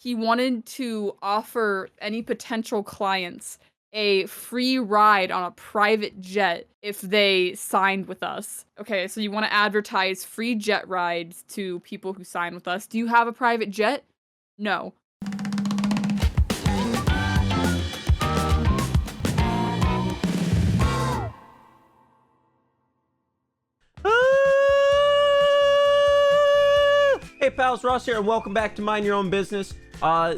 he wanted to offer any potential clients a free ride on a private jet if they signed with us. Okay, so you want to advertise free jet rides to people who sign with us. Do you have a private jet? No. Hey pals, Ross here, and welcome back to Mind Your Own Business,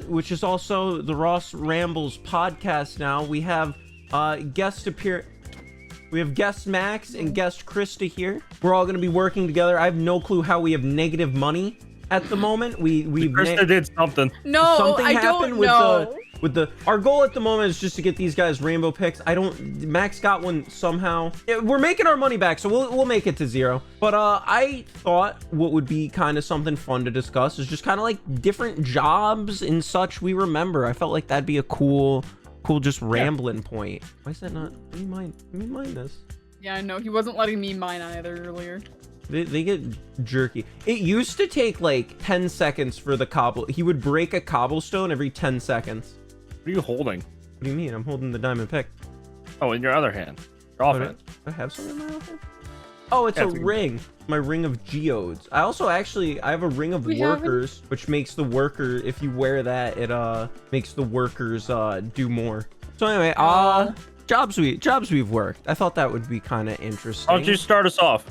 which is also the Ross Rambles podcast. Now we have guest Max and guest Krista here. We're all going to be working together. I have no clue how we have negative money at the moment. Krista did something. No, something I happened don't with know. Our goal at the moment is just to get these guys rainbow picks. Max got one somehow. Yeah, we're making our money back, so we'll make it to zero. But I thought what would be kind of something fun to discuss is just kind of like different jobs and such we remember. I felt like that'd be a cool just rambling point. Why is that not? Let me mind this. Yeah, I know. He wasn't letting me mine either earlier. They get jerky. It used to take like 10 seconds for the cobble. He would break a cobblestone every 10 seconds. What are you holding? What do you mean? I'm holding the diamond pick. Oh, in your other hand. Your offhand. I have something in my offhand? Oh, it's a ring. My ring of geodes. I also I have a ring of workers, which makes the worker, if you wear that, it makes the workers do more. So anyway, jobs we've worked. I thought that would be kind of interesting. Why don't you start us off?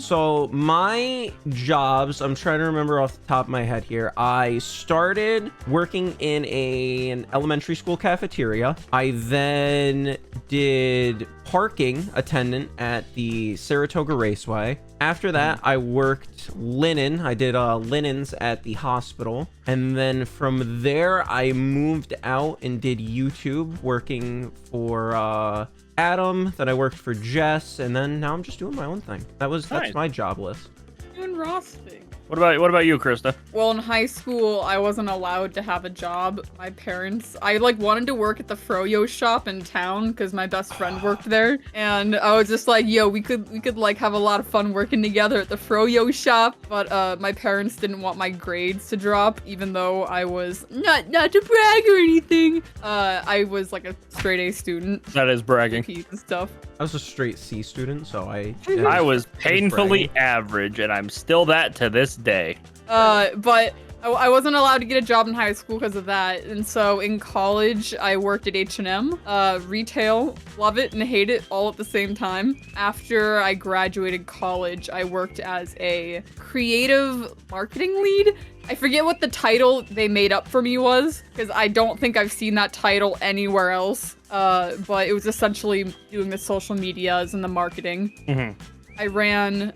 So my jobs, I'm trying to remember off the top of my head here. I started working in an elementary school cafeteria. I then did parking attendant at the Saratoga Raceway. After that, I worked linen. I did linens at the hospital. And then from there, I moved out and did YouTube, working for Adam. Then I worked for Jess, and then now I'm just doing my own thing. That's my job list. Doing Ross thing. What about you, Krista? Well, in high school, I wasn't allowed to have a job. My parents, I wanted to work at the froyo shop in town because my best friend worked there, and I was just like, yo, we could have a lot of fun working together at the froyo shop. But my parents didn't want my grades to drop, even though I was not to brag or anything. I was like a straight A student. That is bragging. And stuff. I was a straight C student, so I was painfully average, and I'm still that to this day. But I wasn't allowed to get a job in high school because of that, and so in college I worked at H&M, retail, love it and hate it all at the same time. After I graduated college, I worked as a creative marketing lead. I forget what the title they made up for me was, because I don't think I've seen that title anywhere else. But it was essentially doing the social medias and the marketing. Mm-hmm. I ran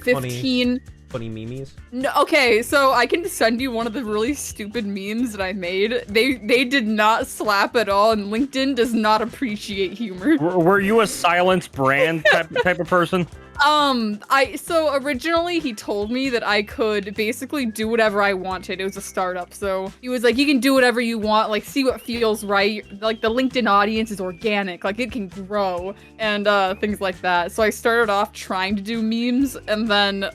15... Funny memes? No, okay, so I can send you one of the really stupid memes that I made. They did not slap at all, and LinkedIn does not appreciate humor. Were you a silence brand type of person? So originally he told me that I could basically do whatever I wanted. It was a startup, so he was like, you can do whatever you want, like see what feels right. Like the LinkedIn audience is organic, like it can grow and things like that. So I started off trying to do memes and then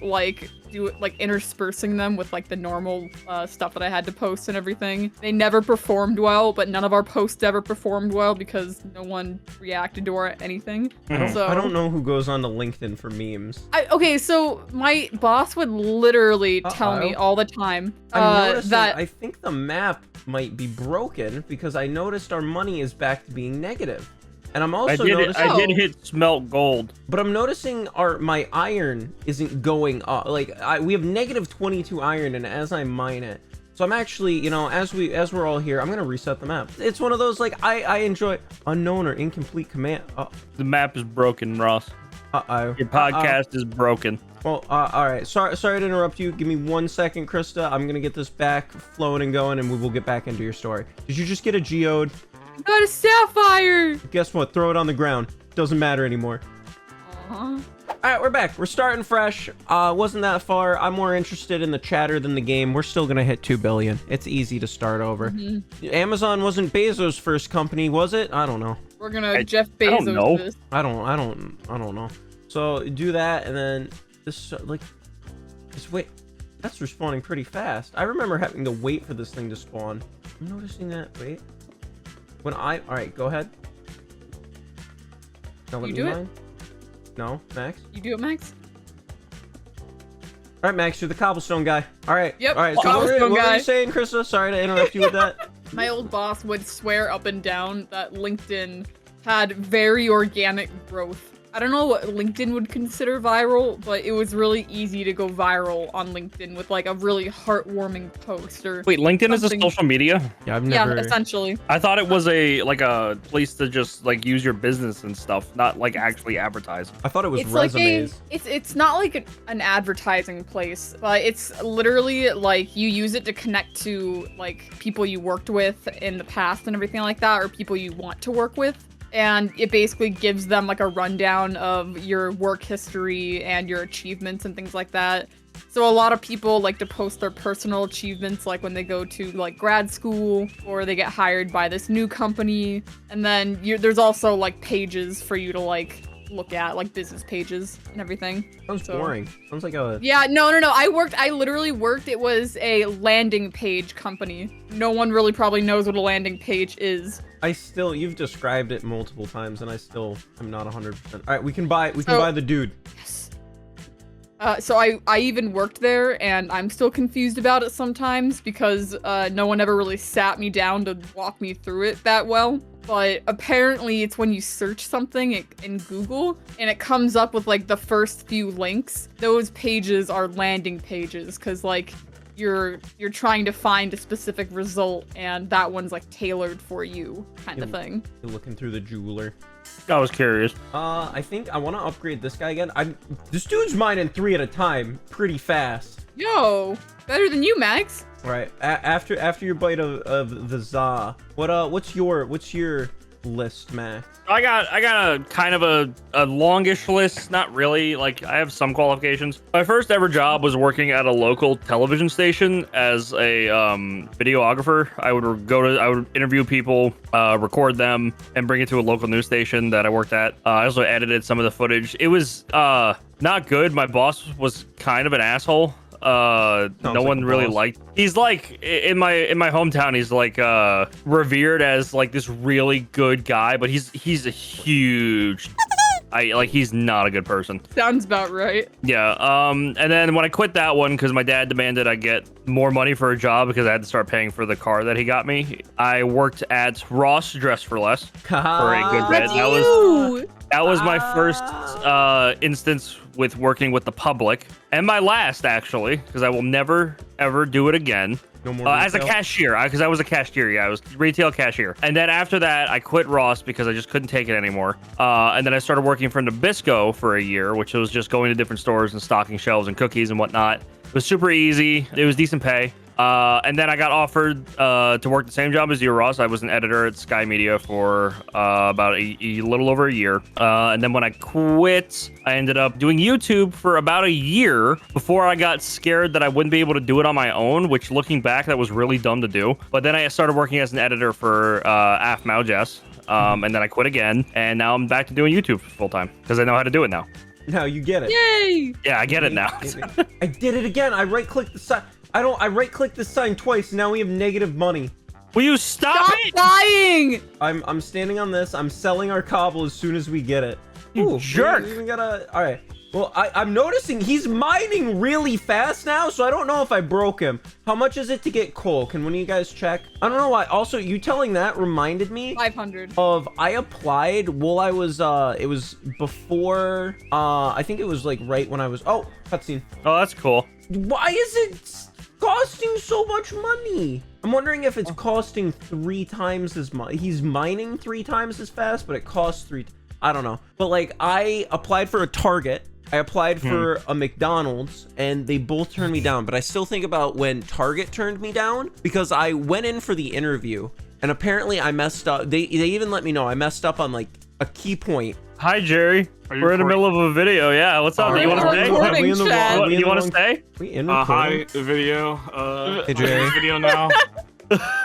interspersing them with like the normal stuff that I had to post and everything. They never performed well, but none of our posts ever performed well because no one reacted to anything. I don't know who goes on to LinkedIn for memes. Okay, so my boss would literally tell me all the time that I think the map might be broken because I noticed our money is back to being negative. And I'm also noticing... I did hit smelt gold. But I'm noticing my iron isn't going up. Like, we have negative 22 iron, and as I mine it. So I'm actually, as we're all here, I'm going to reset the map. It's one of those, like, I enjoy unknown or incomplete command. The map is broken, Ross. Uh-oh. Your podcast is broken. Well, all right. Sorry to interrupt you. Give me 1 second, Krista. I'm going to get this back flowing and going, and we will get back into your story. Did you just get a geode? Got a sapphire! Guess what? Throw it on the ground. Doesn't matter anymore. All right, we're back. We're starting fresh. Wasn't that far. I'm more interested in the chatter than the game. We're still gonna hit 2 billion. It's easy to start over. Mm-hmm. Amazon wasn't Bezos' first company, was it? I don't know. We're gonna Jeff Bezos. I don't know. I don't know. So do that, and then this wait. That's respawning pretty fast. I remember having to wait for this thing to spawn. I'm noticing that. Wait. When I... All right, go ahead. Now let You me do it? mine. No, Max? You do it, Max? All right, Max, you're the cobblestone guy. All right. Yep, All right, so cobblestone what were guy. you saying, Krista? Sorry to interrupt you with that. My old boss would swear up and down that LinkedIn had very organic growth. I don't know what LinkedIn would consider viral, but it was really easy to go viral on LinkedIn with like a really heartwarming post or Wait, LinkedIn is a something. social media? Yeah, I've never... Yeah, essentially. I thought it was a place to just like use your business and stuff, not like actually advertise. I thought it was It's resumes. like it's not like an advertising place, but it's literally like you use it to connect to like people you worked with in the past and everything like that, or people you want to work with. And it basically gives them like a rundown of your work history and your achievements and things like that. So a lot of people like to post their personal achievements, like when they go to like grad school or they get hired by this new company. And then there's also like pages for you to like look at, like business pages and everything. Sounds boring. Sounds like a... Yeah, no. I literally worked, it was a landing page company. No one really probably knows what a landing page is. You've described it multiple times, and I still am not 100%. All right, we can buy the dude. Yes. So I even worked there, and I'm still confused about it sometimes because no one ever really sat me down to walk me through it that well. But apparently it's when you search something in Google and it comes up with like the first few links. Those pages are landing pages because like you're trying to find a specific result and that one's like tailored for you kind of thing. You're looking through the jeweler. I was curious. I think I want to upgrade this guy again. This dude's mining 3 at a time pretty fast. Yo, better than you, Max. All right, after your bite of the za, what's your list, Max? I got a kind of a longish list. Not really. Like I have some qualifications. My first ever job was working at a local television station as a videographer. I would interview people, record them, and bring it to a local news station that I worked at. I also edited some of the footage. It was not good. My boss was kind of an asshole. No one really liked. He's like in my hometown. He's like revered as like this really good guy, but he's a huge. He's not a good person. Sounds about right. Yeah. And then when I quit that one because my dad demanded I get more money for a job because I had to start paying for the car that he got me, I worked at Ross Dress for Less for a good bit. That was my first instance with working with the public, and my last actually, because I will never ever do it again. No more as a cashier, because I was a cashier. Yeah, I was retail cashier. And then after that, I quit Ross because I just couldn't take it anymore. And then I started working for Nabisco for a year, which was just going to different stores and stocking shelves and cookies and whatnot. It was super easy. It was decent pay. And then I got offered to work the same job as YourPalRoss. I was an editor at Sky Media for about a little over a year. And then when I quit, I ended up doing YouTube for about a year before I got scared that I wouldn't be able to do it on my own, which looking back, that was really dumb to do. But then I started working as an editor for AF Maujas. And then I quit again. And now I'm back to doing YouTube full time because I know how to do it now. Now you get it. Yay! Yeah, I get it now. I did it again. I right-clicked the sign. I right-clicked the sign twice. Now we have negative money. Will you stop it? Dying! I'm standing on this. I'm selling our cobble as soon as we get it. You jerk. We even gotta... All right. Well, I'm noticing he's mining really fast now, so I don't know if I broke him. How much is it to get coal? Can one of you guys check? I don't know why. Also, you telling that reminded me 500 of I applied while I was it was before I think it was like right when I was cutscene. Oh, that's cool. Why is it costing so much money? I'm wondering if it's costing 3 times as much. He's mining 3 times as fast, but it costs 3. I don't know. But like I applied for a Target. I applied for a McDonald's and they both turned me down, but I still think about when Target turned me down because I went in for the interview and apparently I messed up. They even let me know I messed up on like a key point. Hi, Jerry. We're in the middle of a video. Yeah, what's up? You want to stay? You want to stay? We in hi, video. Hey, Jerry. Video now.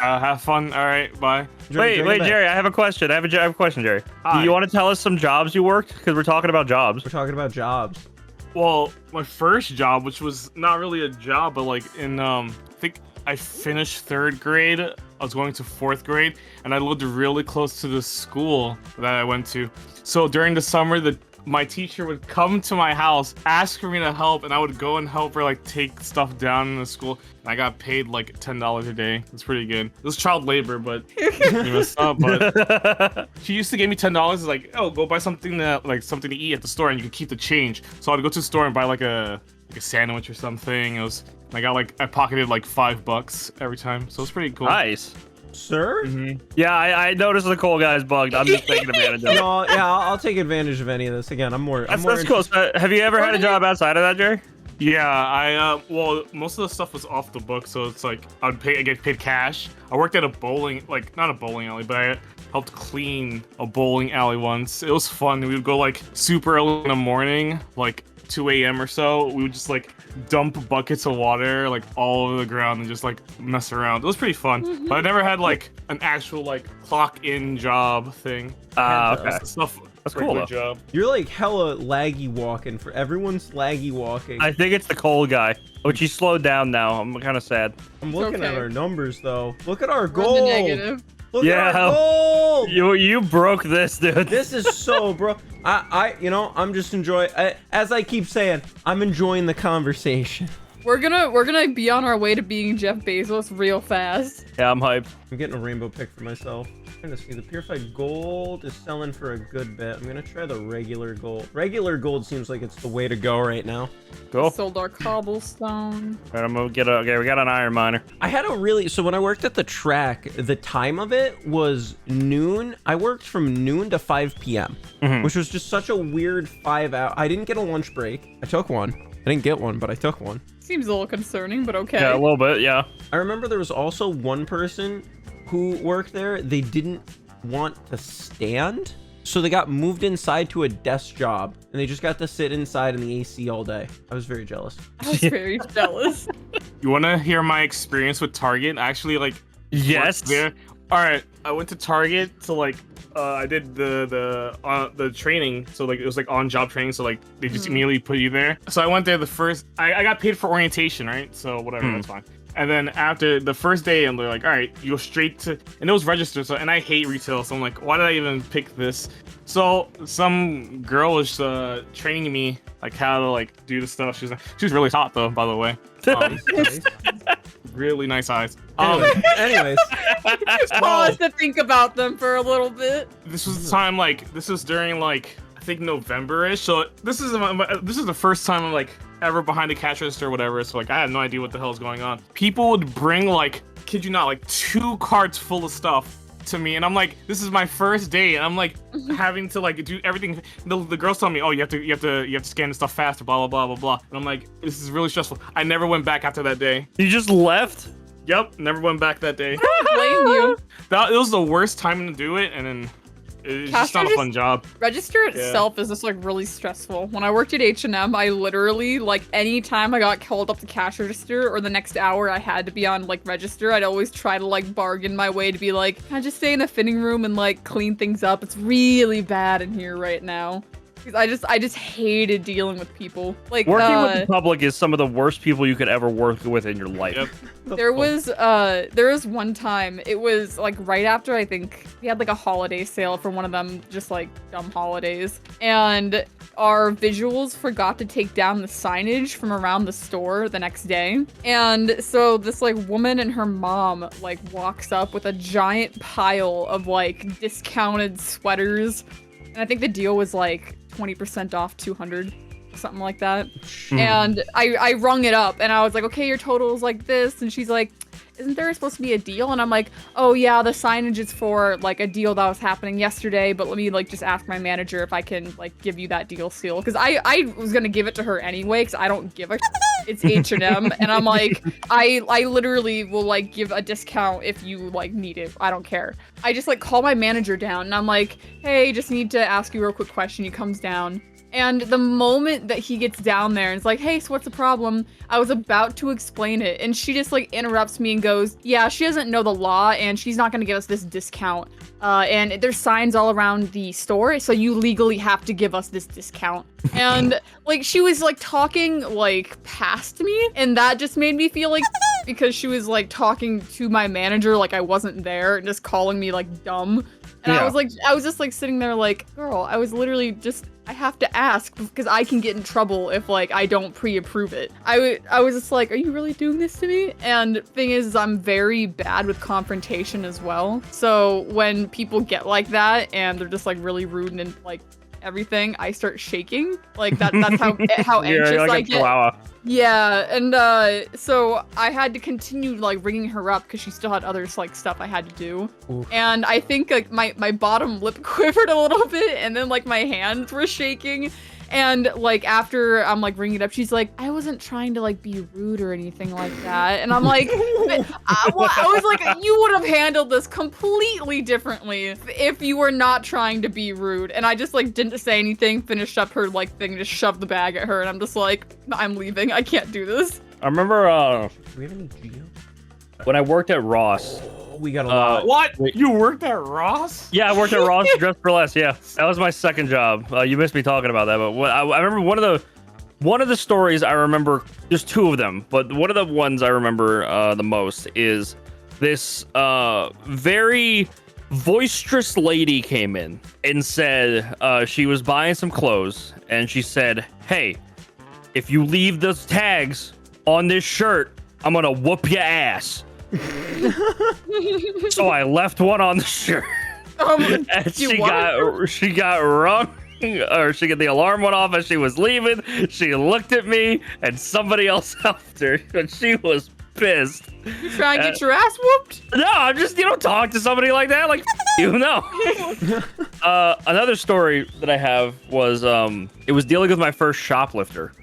Have fun. All right, bye. Wait, Jerry. I have a question. I have a question, Jerry. Hi. Do you want to tell us some jobs you worked? Because we're talking about jobs. We're talking about jobs. Well, my first job, which was not really a job, but like in I think I finished 3rd grade. I was going to 4th grade, and I lived really close to the school that I went to. So during the summer, my teacher would come to my house, ask for me to help, and I would go and help her like take stuff down in the school. And I got paid like $10 a day. It's pretty good. It was child labor, but you messed up. But she used to give me $10. It's like, oh, go buy something something to eat at the store, and you can keep the change. So I'd go to the store and buy like a sandwich or something. I pocketed like $5 every time. So it's pretty cool. Nice. Sir? Yeah, I noticed the coal guy's bugged. I'm just taking advantage of it. No, yeah, I'll take advantage of any of this. Again, That's cool. So, have you ever had a job outside of that, Jerry? Yeah, well, most of the stuff was off the book, so it's like I get paid cash. I worked at a bowling, not a bowling alley, but I helped clean a bowling alley once. It was fun. We would go like super early in the morning, like 2 a.m. or so. We would just like dump buckets of water like all over the ground and just like mess around. It was pretty fun, but I never had like an actual like clock in job thing. Okay. That's cool, though. Job. You're like hella laggy walking. For everyone's laggy walking. I think it's the coal guy, which he slowed down now. I'm kind of sad. I'm looking at okay. our numbers though. Look at our We're in the goal. negative. Look at our goal. You broke this, dude. This is so, bro. I'm just enjoying. As I keep saying, I'm enjoying the conversation. We're gonna be on our way to being Jeff Bezos real fast. Yeah, I'm hyped. I'm getting a rainbow pick for myself. I'm gonna see the purified gold is selling for a good bit. I'm gonna try the regular gold. Regular gold seems like it's the way to go right now. Cool. Sold our cobblestone. All right, I'm gonna get okay, we got an iron miner. I had so when I worked at the track, the time of it was noon. I worked from noon to 5 p.m., which was just such a weird 5 hour. I didn't get a lunch break. I took one. I didn't get one, but I took one. Seems a little concerning, but okay. Yeah, a little bit, yeah. I remember there was also one person who worked there. They didn't want to stand, so they got moved inside to a desk job, and they just got to sit inside in the AC all day. I was very jealous. I was very jealous. You want to hear my experience with Target? I actually Yes. worked there. All right, I went to Target to I did the training, so like it was like on job training, so like they just immediately put you there. So I went there I got paid for orientation, right? So whatever, that's fine. And then after the first day, and they're like, all right, you go straight to, and it was registered. So, and I hate retail, so I'm like, why did I even pick this? So some girl was training me like how to like do the stuff. She was really hot though, by the way. Really nice eyes. Anyways, Just pause to think about them for a little bit. This was the time this was during I think November-ish. So this is the first time I'm ever behind a cash register or whatever. So I had no idea what the hell is going on. People would bring kid you not, 2 carts full of stuff to me, and I'm like, this is my first day, and I'm having to do everything. The girls tell me, oh, you have to scan the stuff faster, blah blah blah blah blah. And I'm like, this is really stressful. I never went back after that day. You just left? Yep, never went back that day. I don't blame you. It was the worst time to do it, and then it's just not a fun job. Register itself is just really stressful. When I worked at H&M, I literally anytime I got called up to cash register or the next hour I had to be on register, I'd always try to bargain my way to be can I just stay in the fitting room and clean things up? It's really bad in here right now. Because I just hated dealing with people. Working with the public is some of the worst people you could ever work with in your life. Yep. There was one time, it was right after I think we had a holiday sale for one of them, just dumb holidays, and our visuals forgot to take down the signage from around the store the next day. And so this woman and her mom walks up with a giant pile of discounted sweaters, and I think the deal was 20% off 200, something like that. And I rung it up and I was like, okay, your total is this, and she's like, isn't there supposed to be a deal? And I'm like, oh yeah, the signage is for a deal that was happening yesterday, but let me just ask my manager if I can give you that deal still, because I was gonna give it to her anyway, because I don't give a it's H&M, and I'm like, I literally will give a discount if you need it. I don't care. I just call my manager down and I'm like, hey, just need to ask you a real quick question. He comes down, and the moment that he gets down there and it's hey, so what's the problem? I was about to explain it, and she just interrupts me and goes, yeah, she doesn't know the law and she's not gonna give us this discount. And there's signs all around the store, so you legally have to give us this discount. And she was talking past me, and that just made me feel because she was like talking to my manager like I wasn't there and just calling me like dumb. And Yeah. I was just like sitting there like, girl, I was literally just, I have to ask because I can get in trouble if like I don't pre-approve it. I was just like, are you really doing this to me? And thing is, I'm very bad with confrontation as well. So when people get like that and they're just like really rude and like everything, I start shaking. Like that's how anxious You're like I a get. chihuahua. Yeah, and so I had to continue like ringing her up because she still had other like stuff I had to do. Oof. And I think like my bottom lip quivered a little bit, and then like my hands were shaking. And like after I'm like ringing it up, she's like, I wasn't trying to like be rude or anything like that. And I'm like, I was like, you would have handled this completely differently if you were not trying to be rude. And I just like didn't say anything, finished up her like thing, just shoved the bag at her, and I'm just like, I'm leaving. I can't do this. I remember Do we have any Geo? when I worked at Ross. Oh, we got a lot. What? Wait. You worked at Ross? Yeah, I worked at Ross Dress for Less. Yeah, that was my second job. You missed me talking about that, but I remember one of the stories I remember. There's two of them, but one of the ones I remember the most is this very boisterous lady came in and said she was buying some clothes, and she said, "Hey, if you leave those tags on this shirt, I'm gonna whoop your ass." So I left one on the shirt, and she got rung, or the alarm went off as she was leaving. She looked at me, and somebody else helped her, and she was pissed. You try and get your ass whooped? No, I'm just talk to somebody like that, like you know. Another story that I have was it was dealing with my first shoplifter.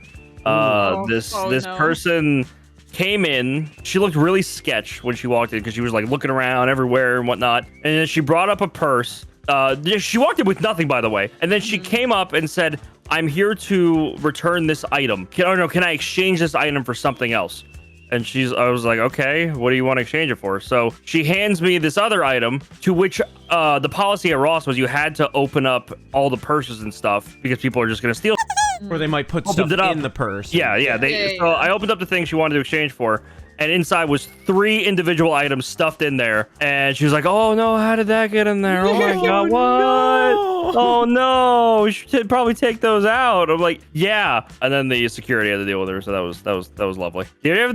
This no. person came in. She looked really sketch when she walked in because she was like looking around everywhere and whatnot. And then she brought up a purse. She walked in with nothing, by the way. And then she came up and said, "I'm here to return this item. Can I exchange this item for something else?" And I was like, okay, what do you want to exchange it for? So she hands me this other item, to which the policy at Ross was you had to open up all the purses and stuff because people are just going to steal. Or they might put Opened stuff it up. in the purse. Yeah. So I opened up the thing she wanted to exchange for, and inside was 3 individual items stuffed in there. And she was like, "Oh no, how did that get in there? Oh my god, what? No. Oh no, we should probably take those out." I'm like, "Yeah." And then the security had to deal with her, so that was lovely. Did you ever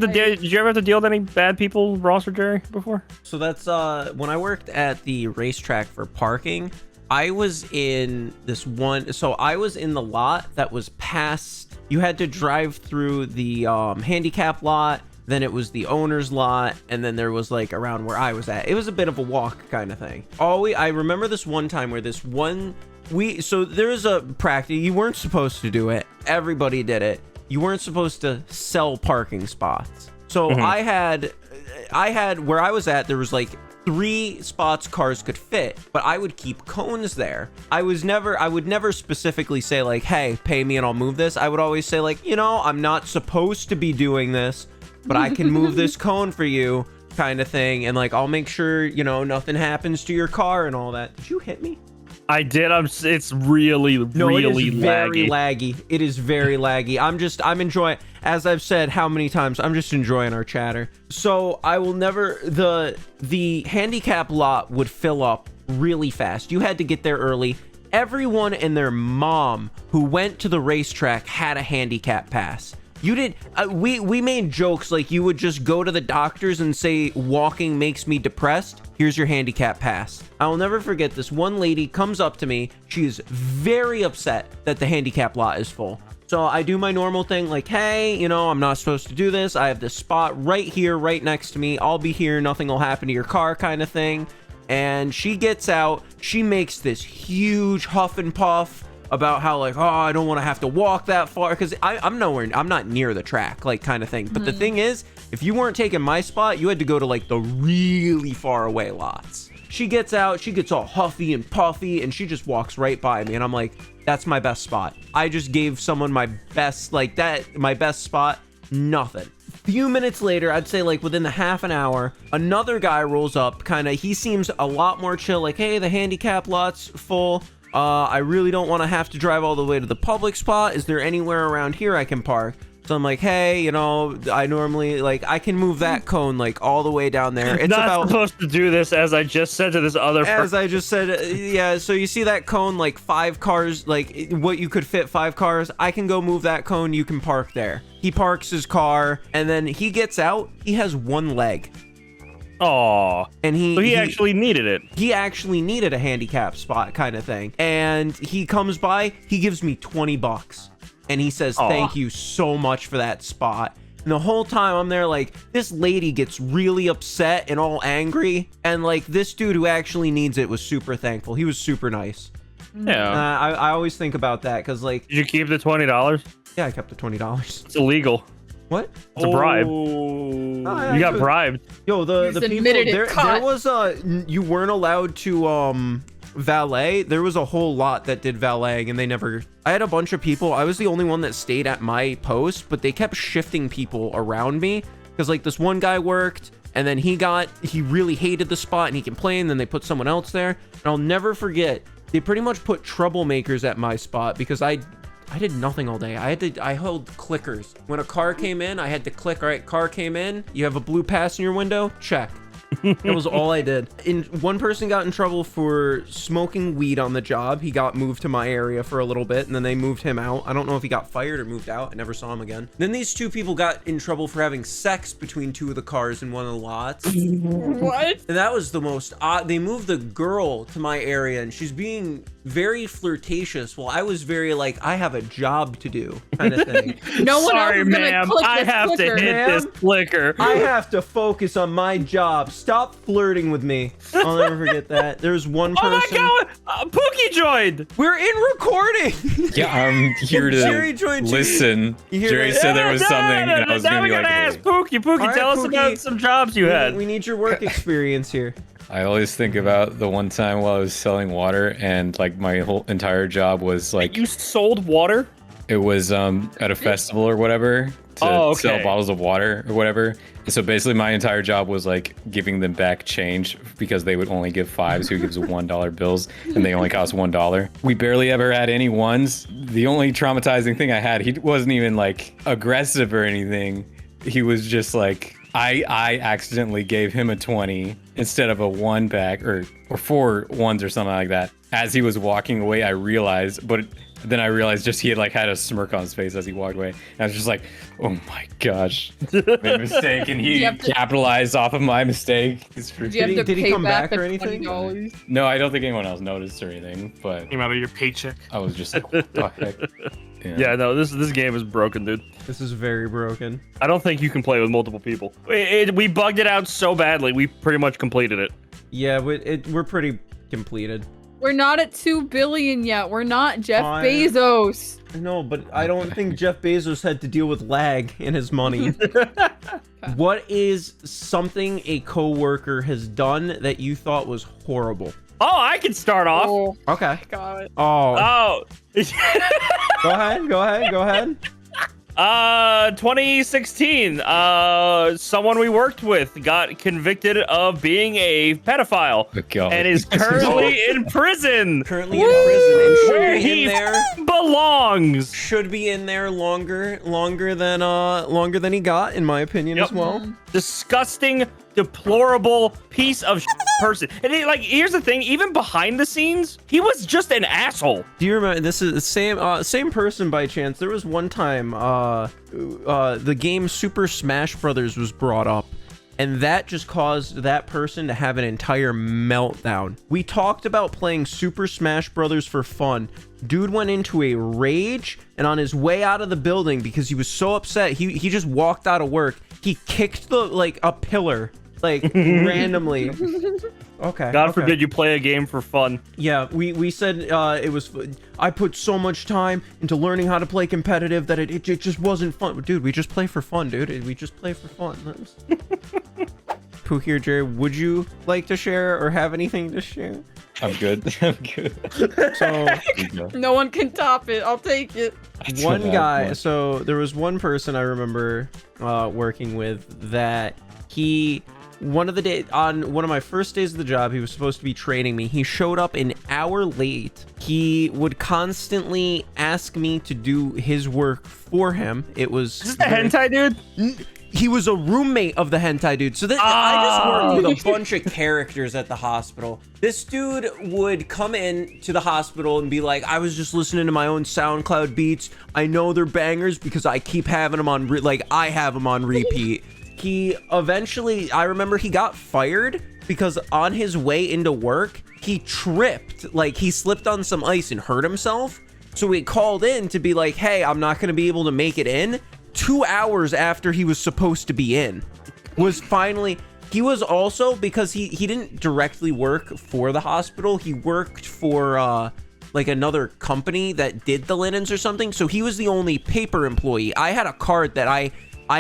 have to deal with any bad people, Ross or Jerry, before? So that's when I worked at the racetrack for parking. I was in this one, so I was in the lot that was past, you had to drive through the handicap lot, then it was the owner's lot, and then there was like around where I was at. It was a bit of a walk kind of thing. I remember this one time where so there was a practice, you weren't supposed to do it. Everybody did it. You weren't supposed to sell parking spots. So I had where I was at, there was like 3 spots cars could fit, but I would keep cones there. I would never specifically say like, "Hey, pay me and I'll move this." I would always say like, "I'm not supposed to be doing this, but I can move this cone for you," kind of thing. And like, I'll make sure, nothing happens to your car and all that. Did you hit me? I did. It's really, really it is very laggy. laggy. It is very laggy. I'm enjoying, as I've said how many times, I'm just enjoying our chatter. So I will never, the handicap lot would fill up really fast. You had to get there early. Everyone and their mom who went to the racetrack had a handicap pass. You did. We made jokes like you would just go to the doctors and say, "Walking makes me depressed. Here's your handicap pass." I'll never forget this. One lady comes up to me. She is very upset that the handicap lot is full. So I do my normal thing like, "Hey, I'm not supposed to do this. I have this spot right here, right next to me. I'll be here. Nothing will happen to your car," kind of thing. And she gets out. She makes this huge huff and puff about how like, "Oh, I don't want to have to walk that far," because I'm not near the track, like, kind of thing. But the thing is, if you weren't taking my spot, you had to go to like the really far away lots. She gets out, she gets all huffy and puffy, and she just walks right by me, and I'm like, "That's my best spot. I just gave someone my best spot." Nothing. Few minutes later, I'd say like within the half an hour, another guy rolls up, he seems a lot more chill, like, "Hey, the handicap lot's full. I really don't want to have to drive all the way to the public spot. Is there anywhere around here I can park?" So I'm like, hey, you know, I normally like I can move that cone like all the way down there. It's not about supposed to do this, as I just said to this other as person. I just said, yeah. So you see that cone like 5 cars, like what you could fit 5 cars. I can go move that cone. You can park there. He parks his car and then he gets out. He has 1 leg. Aw. And he actually needed it. He actually needed a handicap spot kind of thing. And he comes by, he gives me $20. And he says, thank you so much for that spot. And the whole time I'm there like, this lady gets really upset and all angry. And like this dude who actually needs it was super thankful. He was super nice. Yeah. I always think about that because like... Did you keep the $20? Yeah, I kept the $20. It's illegal. What? It's a bribe. Oh, You got bribed. Yo, the He's people admitted it, there cut. was you weren't allowed to valet. There was a whole lot that did valeting and they never... I had a bunch of people. I was the only one that stayed at my post, but they kept shifting people around me because like this one guy worked and then he really hated the spot and he complained, then they put someone else there. And I'll never forget, they pretty much put troublemakers at my spot because I did nothing all day. I held clickers. When a car came in, I had to click, all right, car came in. You have a blue passenger window? Check. That was all I did. And one person got in trouble for smoking weed on the job. He got moved to my area for a little bit, and then they moved him out. I don't know if he got fired or moved out. I never saw him again. Then these 2 people got in trouble for having sex between 2 of the cars in one of the lots. What? And that was the most odd. They moved the girl to my area, and she's being very flirtatious. While I was very like, I have a job to do, kind of thing. No one Sorry, else is gonna ma'am. click I this have clicker. to hit this clicker. I have to focus on my job. Stop flirting with me. I'll never forget that. There's one Oh person. my god! Pookie joined! We're in recording. Yeah, I'm here Jerry to joined too. listen. You hear Jerry that? said there was something, and I was now gonna we be gotta like, ask hey. Pookie. Pookie, All right, tell us Pookie. about some jobs you had. We need your work experience here. I always think about the one time while I was selling water, and like my whole entire job was like, You sold water? it was at a festival or whatever to Oh, okay. sell bottles of water or whatever. And so basically my entire job was like giving them back change because they would only give 5s, who gives $1 bills, and they only cost $1. We barely ever had any 1s. The only traumatizing thing I had, he wasn't even like aggressive or anything. He was just like, I accidentally gave him a 20 instead of a 1 back, or 4 1s or something like that. As he was walking away, I realized, but then I realized just he had like had a smirk on his face as he walked away. And I was just like, oh my gosh, made a mistake, and he You have to- capitalized off of my mistake. It's Did you have Did to he pay come back back or the anything? $20? No, I don't think anyone else noticed or anything, but Came out of your paycheck. I was just like, what the heck? Yeah, no, this game is broken, dude. This is very broken. I don't think you can play with multiple people. We bugged it out so badly, we pretty much completed it. Yeah, we're pretty completed. We're not at 2 billion yet. We're not Jeff Fine. Bezos. No, but I don't think Jeff Bezos had to deal with lag in his money. What is something a coworker has done that you thought was horrible? Oh, I can start off. Oh, Okay. God. Oh, Oh. go ahead. 2016, someone we worked with got convicted of being a pedophile Oh, God. and is currently in prison. Currently in prison and should Where be he in there. belongs. Should be in there longer than he got, in my opinion, Yep. as well. Disgusting, deplorable piece of person. And here's the thing: even behind the scenes, he was just an asshole. Do you remember? This is the same person by chance. There was one time, the game Super Smash Brothers was brought up, and that just caused that person to have an entire meltdown. We talked about playing Super Smash Brothers for fun. Dude went into a rage, and on his way out of the building, because he was so upset, he just walked out of work. He kicked a pillar, randomly. Okay. God okay. forbid you play a game for fun. Yeah, we said it was. I put so much time into learning how to play competitive that it just wasn't fun. Dude, we just play for fun, dude. We just play for fun. Pooh here, Jerry. Would you like to share or have anything to share? I'm good. I'm good. So No one can top it. I'll take it. one guy. So there was one person I remember working with that he one of the day on one of my first days of the job, he was supposed to be training me. He showed up an hour late. He would constantly ask me to do his work for him. It was Is this the hentai dude? he was a roommate of the hentai dude. So I just worked with a bunch of characters at the hospital. This dude would come in to the hospital and be like, I was just listening to my own SoundCloud beats. I know they're bangers because I keep having them on, I have them on repeat. He eventually, I remember he got fired because on his way into work, he tripped. He slipped on some ice and hurt himself. So he called in to be like, hey, I'm not going to be able to make it in. 2 hours after he was supposed to be in was finally, he was also, because he didn't directly work for the hospital. He worked for another company that did the linens or something. So he was the only paper employee. I had a card that I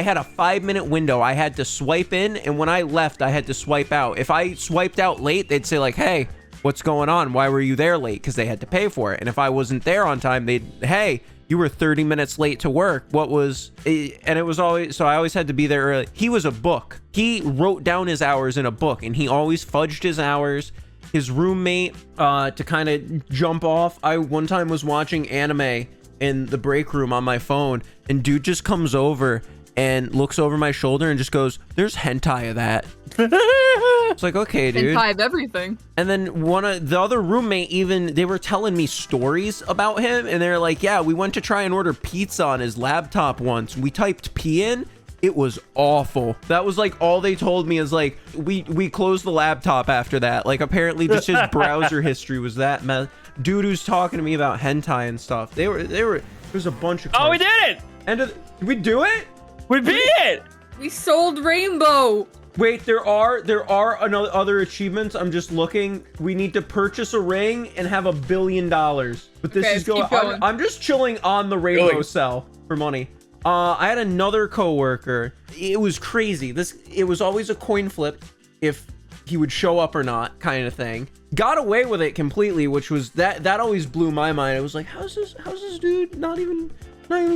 had a 5-minute window. I had to swipe in, and when I left, I had to swipe out. If I swiped out late, they'd say hey, what's going on? Why were you there late? Because they had to pay for it. And if I wasn't there on time, hey, you were 30 minutes late to work. What was, and it was always, so I always had to be there early. He was a book. He wrote down his hours in a book, and he always fudged his hours. His roommate, to kind of jump off, I one time was watching anime in the break room on my phone, and dude just comes over and looks over my shoulder and just goes, there's hentai of that. It's like, okay, dude. Hentai of everything. And then one of the other roommate, even, they were telling me stories about him, and they're like, yeah, we went to try and order pizza on his laptop once. We typed P in. It was awful. That was all they told me is we closed the laptop after that. Apparently just his browser history was that mess. Dude who's talking to me about hentai and stuff. There's a bunch of Oh, we did it! Did we do it? We beat it! We sold Rainbow. Wait, there are other achievements. I'm just looking. We need to purchase a ring and have $1 billion. But this is going. I'm just chilling on the rainbow cell for money. I had another coworker. It was crazy. It was always a coin flip if he would show up or not, kind of thing. Got away with it completely, which was that always blew my mind. It was like, how's this dude not even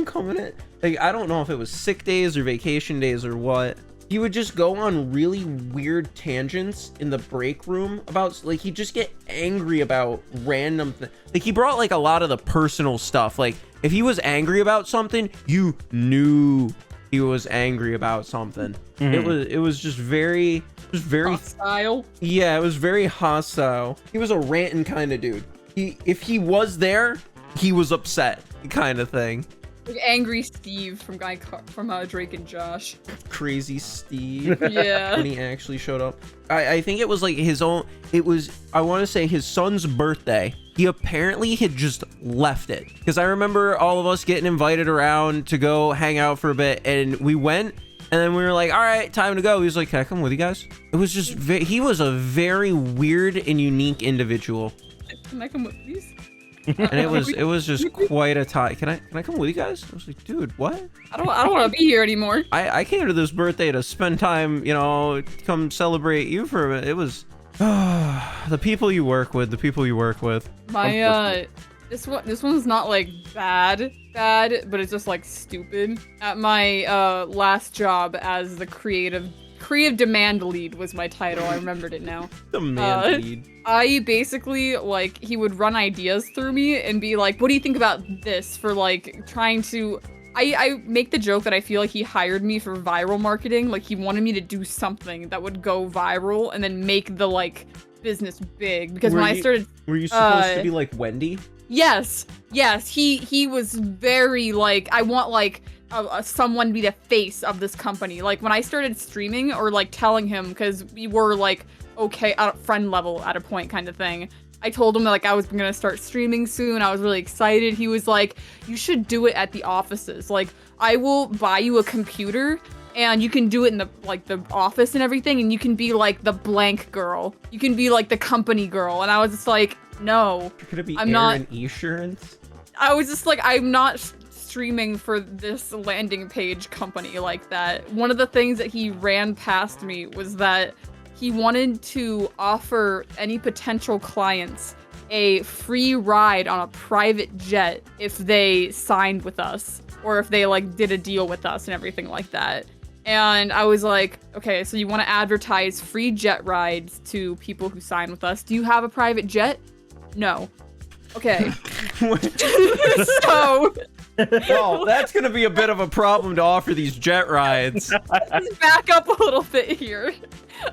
coming in? I don't know if it was sick days or vacation days or what. He would just go on really weird tangents in the break room about, he'd just get angry about random things. He brought a lot of the personal stuff. If he was angry about something, you knew he was angry about something. It was just very hostile. Yeah, it was very hostile. He was a ranting kind of dude. If he was there, he was upset, kind of thing. Angry Steve from Drake and Josh. Crazy Steve. Yeah. When he actually showed up. I think it was his own, I want to say his son's birthday. He apparently had just left it. Because I remember all of us getting invited around to go hang out for a bit, and we went, and then we were like, all right, time to go. He was like, can I come with you guys? It was just, he was a very weird and unique individual. Can I come with these? And it was just quite a time. Can I come with you guys? I was like, dude, what? I don't want to be here anymore. I came to this birthday to spend time, come celebrate you for a minute. It was the people you work with. My this one's not bad, but it's just stupid. At my last job as the creative demand lead was my title. I remembered it now. Demand lead. I basically, he would run ideas through me and be like, what do you think about this for, trying to... I make the joke that I feel like he hired me for viral marketing. He wanted me to do something that would go viral and then make the, business big. Because when I started... Were you supposed to be like Wendy? Yes. He was very, I want, someone to be the face of this company. When I started streaming or telling him, because we were okay at friend level at a point kind of thing, I told him that I was gonna start streaming soon. I was really excited. He was like, you should do it at the offices. I will buy you a computer and you can do it in the office and everything, and you can be the blank girl. You can be the company girl. And I was just like, no. Could it be I'm not insurance? I was just I'm not streaming for this landing page company like that. One of the things that he ran past me was that he wanted to offer any potential clients a free ride on a private jet if they signed with us, or if they did a deal with us and everything like that. And I was like, okay, so you want to advertise free jet rides to people who sign with us. Do you have a private jet? No. Okay. So... Well, that's going to be a bit of a problem to offer these jet rides. Let's back up a little bit here.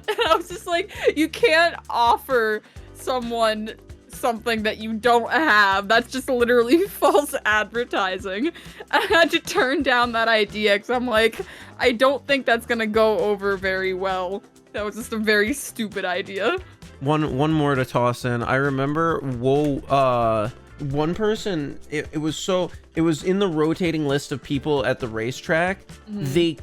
And I was just like, you can't offer someone something that you don't have. That's just literally false advertising. I had to turn down that idea because I'm like, I don't think that's gonna go over very well. That was just a very stupid idea. One more to toss in. I remember, one person, it was in the rotating list of people at the racetrack. They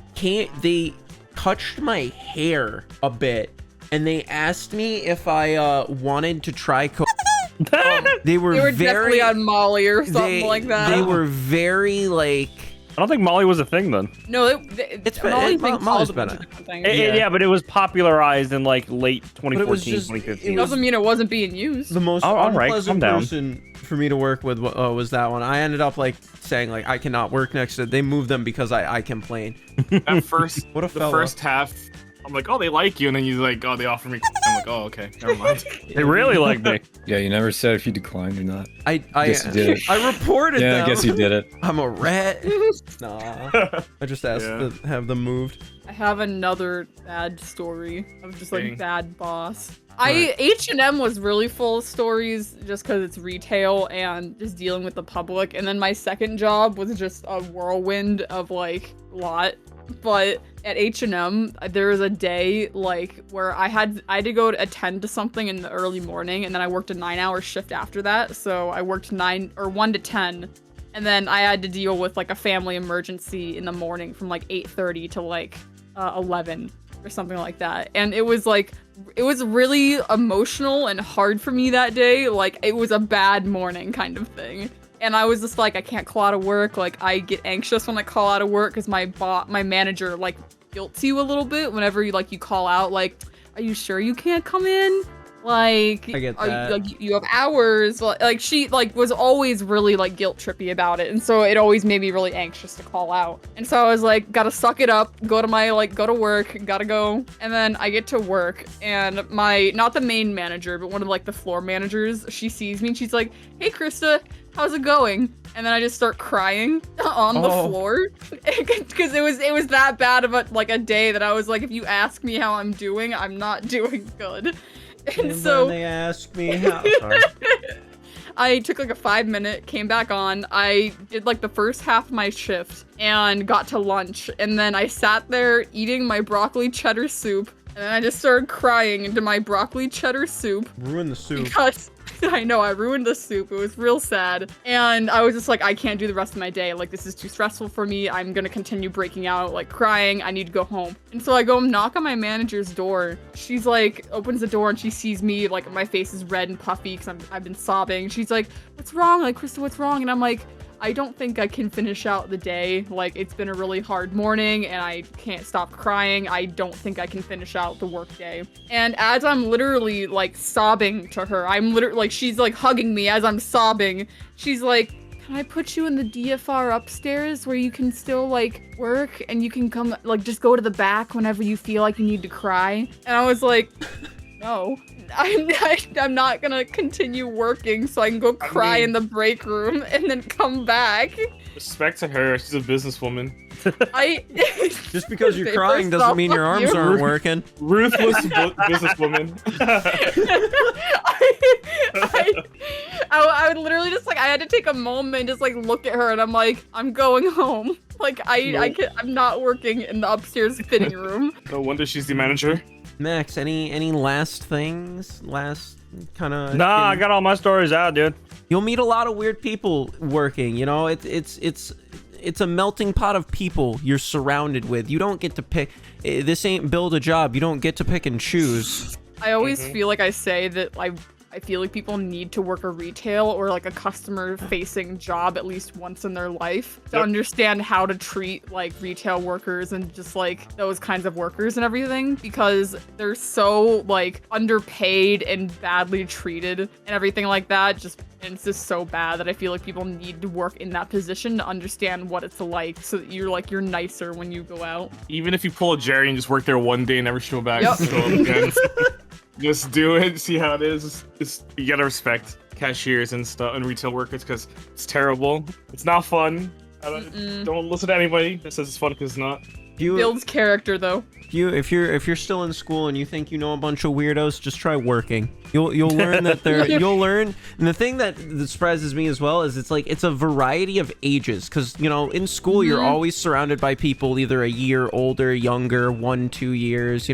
touched my hair a bit, and they asked me if I wanted to try They were very definitely on Molly or something like that. They were very like. I don't think Molly was a thing then. No, Molly's been a thing. Yeah, but it was popularized in like late 2014, 2015. It doesn't mean it wasn't being used. The most all right, unpleasant calm down. person for me to work with was that one. I ended up like saying like I cannot work next to. They moved them because I complain. At first, What a the fella. first half, I'm like, oh, they like you, and then you like, oh, they offer me. I'm like, oh, okay, never mind. They really like me. Yeah, you never said if you declined or not. I guess you did it. I reported Yeah, them. I guess you did it. I'm a rat. Nah. I just asked Yeah. to have them moved. I have another bad story of just like Dang. bad boss. Right. H&M was really full of stories just because it's retail and just dealing with the public. And then my second job was just a whirlwind of like lot. But at H&M, there was a day like where I had to go to attend to something in the early morning, and then I worked a 9-hour shift after that. So I worked 1 to 10. And then I had to deal with like a family emergency in the morning from like 8:30 to like 11 or something like that. And it was really emotional and hard for me that day. Like it was a bad morning kind of thing. And I was just like, I can't call out of work. Like I get anxious when I call out of work because my manager like guilts you a little bit whenever you call out. Like, are you sure you can't come in? Like, I get that. You have hours. Like she like was always really like guilt trippy about it, and so it always made me really anxious to call out. And so I was like, gotta suck it up, go to work, gotta go. And then I get to work, and not the main manager, but one of like the floor managers, she sees me and she's like, "Hey, Krista, how's it going?" And then I just start crying on the floor because it was that bad of a day that I was like, if you ask me how I'm doing, I'm not doing good. And so when they ask me how. Sorry. I took like a 5-minute, came back on. I did like the first half of my shift and got to lunch. And then I sat there eating my broccoli cheddar soup. And then I just started crying into my broccoli cheddar soup. Ruin the soup. Because I know I ruined the soup. It was real sad. And I was just like, I can't do the rest of my day. Like, this is too stressful for me. I'm going to continue breaking out, like crying. I need to go home. And so I go knock on my manager's door. She's like, opens the door and she sees me, like my face is red and puffy because I've been sobbing. She's like, what's wrong? Like, Krista, what's wrong? And I'm like, I don't think I can finish out the day. Like, it's been a really hard morning and I can't stop crying. I don't think I can finish out the work day. And as I'm literally like sobbing to her, I'm literally like, she's like hugging me as I'm sobbing. She's like, can I put you in the DFR upstairs where you can still like work and you can come like just go to the back whenever you feel like you need to cry? And I was like, no. I'm not gonna continue working so I can go cry in the break room and then come back. Respect to her. She's a businesswoman. Just because you're crying doesn't mean your arms aren't working. Ruthless businesswoman. I would literally just like I had to take a moment and just like look at her and I'm like, I'm going home. Like I'm not working in the upstairs fitting room. No wonder she's the manager. Max, any last things? Last kind of. Nah, I got all my stories out, dude. You'll meet a lot of weird people working. You know, it's a melting pot of people you're surrounded with. You don't get to pick. This ain't build a job. You don't get to pick and choose. I always feel like I say that I I feel like people need to work a retail or like a customer facing job at least once in their life to understand how to treat like retail workers and just like those kinds of workers and everything, because they're so like underpaid and badly treated and everything like that. And it's just so bad that I feel like people need to work in that position to understand what it's like, so that you're nicer when you go out. Even if you pull a Jerry and just work there one day and never show back, Yep. show up again, just do it. See how it is. You gotta respect cashiers and stuff and retail workers because it's terrible. It's not fun. Don't listen to anybody that says it's fun because it's not. Builds character though. If you're still in school and you think you know a bunch of weirdos, just try working. You'll learn that you'll learn. And the thing that surprises me as well is it's a variety of ages, because in school you're always surrounded by people either a year older, younger, 1-2 years.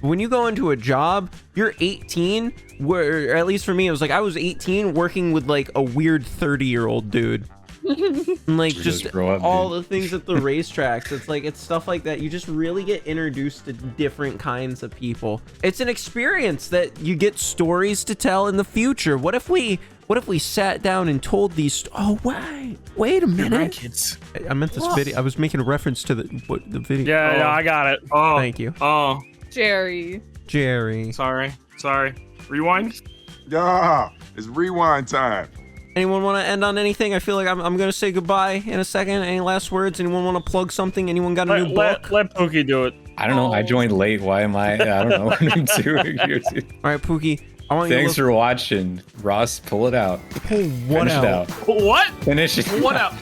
When you go into a job, you're 18. Where at least for me, it was like I was 18 working with like a weird 30-year-old dude. And like just grow up, all dude. the things at the racetracks, it's stuff like that. You just really get introduced to different kinds of people. It's an experience that you get stories to tell in the future. What if we sat down and told these? Oh wait a minute. Kids. I meant this video. I was making a reference to the video. Yeah, I got it. Oh, Thank you, Jerry. Sorry. Rewind. Yeah, it's rewind time. Anyone want to end on anything? I feel like I'm gonna say goodbye in a second. Any last words? Anyone want to plug something? Anyone got a new book? Let Pookie do it. I don't know. I joined late. Why am I don't know what I'm doing here, too. All right, Pookie. I want Thanks you for watching. Ross, pull it out. to pull what Finish it out? What? Finish it. What out?